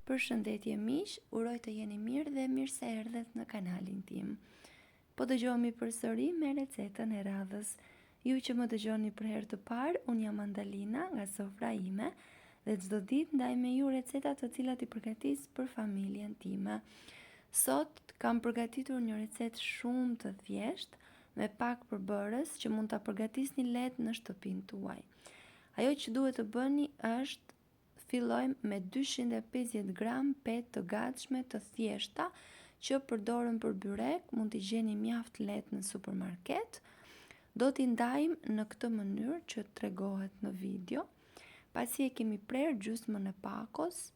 Përshëndetje miq, uroj të jeni mirë dhe mirë se erdhët në kanalin tim. Po dëgjohemi përsëri me recetën e radhës. Ju që më dëgjoni për herë të parë, unë jam Andalina nga sofra ime dhe çdo ditë ndaj me ju receta të cilat i përgatis për familjen time. Sot kam përgatitur një recetë shumë të thjeshtë me pak përbërës që mund ta përgatisni lehtë në shtëpinë tuaj. Ajo që duhet të bëni është fillojmë me 250 gram petë të gatshme të thjeshta që përdoren për byrek, mund t'i gjeni mjaft lehtë në supermarket. Do t'i ndajmë në këtë mënyrë që tregohet në video. Pasi e kemi prerë gjysmën e pakos,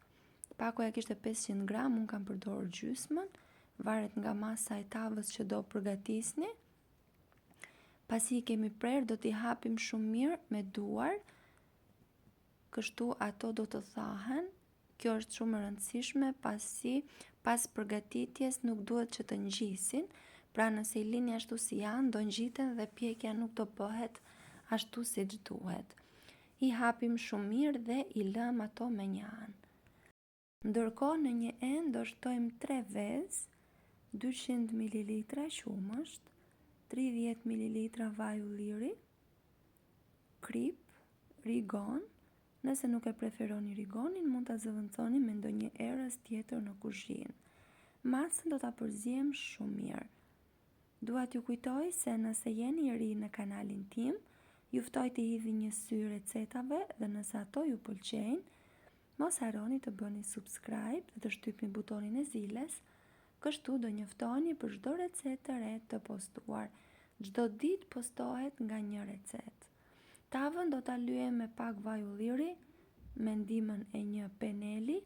pakoja kishte 500 gram, unë kam përdorur gjysmën, varet nga masa e tavës që do përgatisni. Pasi i kemi prerë, do t'i hapim shumë mirë me duar, kështu ato do të thahen. Kjo është shumë e rëndësishme pasi pas përgatitjes nuk duhet që të ngjisin, pra nëse i lini ashtu si janë, do ngjiten dhe pjekja nuk do bëhet ashtu siç duhet. I hapim shumë mirë dhe i lëm ato me një anë. Ndërkohë në një enë do shtojmë 3 vezë, 200 ml qumësht, 30 ml vaj ulliri, krip, rigon. Nëse nuk e preferoni rigonin, mund ta zëvendësoni me ndonjë erës tjetër në kuzhinë. Masën do ta përziejmë shumë mirë. Dua t'ju kujtoj se nëse jeni i ri në kanalin tim, ju ftoj të hidhni një sy recetave dhe nëse ato ju pëlqejnë, mos harroni të bëni subscribe dhe të shtypni butonin e ziles, kështu do njoftoheni për çdo recetë të re të postuar. Çdo ditë postohet nga një recetë. Tavën do ta lyejmë me pak vaj ulliri, me ndihmën e një peneli.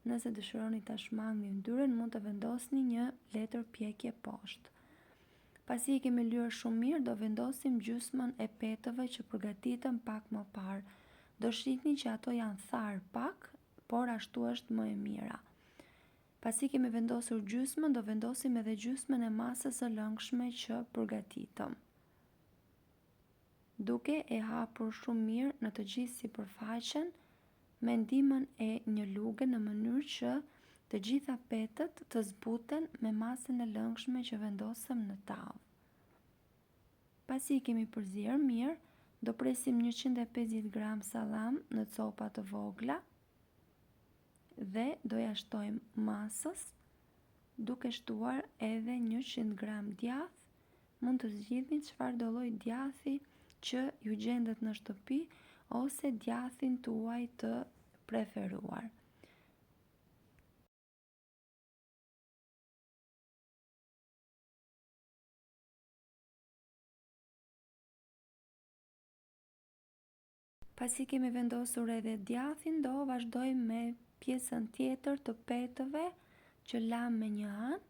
Nëse dëshironi ta shmangni yndyrën, mund të vendosni një letër pjekje poshtë. Pasi i kemi lyer shumë mirë, do vendosim gjysmën e petëve që përgatitëm pak më parë. Do shihni që ato janë tharë pak, por ashtu është më e mira. Pasi kemi vendosur gjysmën, do vendosim edhe gjysmën e masës së lëngshme që përgatitëm, duke e hapur shumë mirë në të gjithë sipërfaqen me ndihmën e një luge në mënyrë që të gjitha petët të zbuten me masën e lëngshme që vendosëm në tavë. Pasi i kemi përzier mirë, do presim 150 gram sallam në copa të vogla dhe do ja shtojmë masës, duke shtuar edhe 100 gram djath. Mund të zgjidhni çfarë do lloj djathi që ju gjendet në shtëpi ose djathin tuaj të preferuar. Pasi kemi vendosur edhe djathin, do vazhdojmë me pjesën tjetër të petëve që lam me një anë.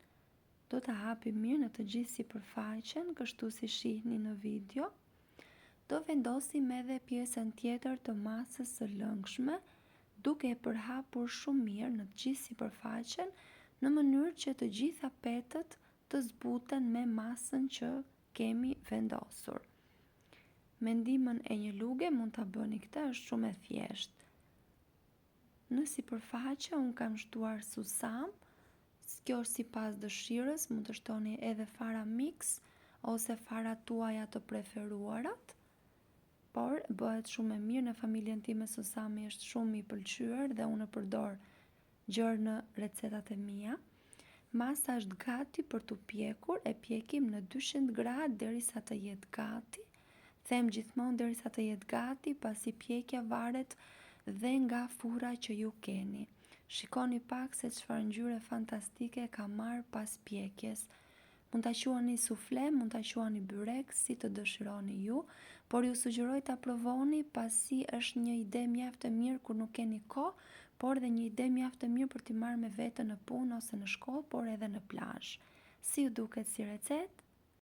Do ta hapim mirë në të gjithë sipërfaqen, kështu si shihni në video. Do vendosim edhe pjesën tjetër të masës së lëngshme, duke e përhapur shumë mirë në të gjithë sipërfaqen, në mënyrë që të gjitha petët të zbuten me masën që kemi vendosur. Me ndihmën e një luge mund ta bëni këtë, është shumë e thjeshtë. Në sipërfaqe unë kam shtuar susam, kjo është sipas dëshirës, mund të shtoni edhe fara mix ose fara tuaja të preferuarat. Por bëhet shumë e mirë, në familjen time susami është shumë i pëlqyer dhe unë e përdor gjërë në recetat e mia. Masa është gati për t'u pjekur, e pjekim në 200 gradë derisa të jetë gati. Them gjithmonë derisa të jetë gati, pasi pjekja varet dhe nga furra që ju keni. Shikoni pak se çfarë ngjyre fantastike ka marrë pas pjekjes. Mund ta quani sufle, mund ta quani byrek, si të dëshironi ju, por ju sugjeroj ta provoni pasi është një ide mjaft e mirë kur nuk keni kohë, por dhe një ide mjaft e mirë për t'i marrë me vete në punë ose në shkollë, por edhe në plazh. Si ju duket si recetë?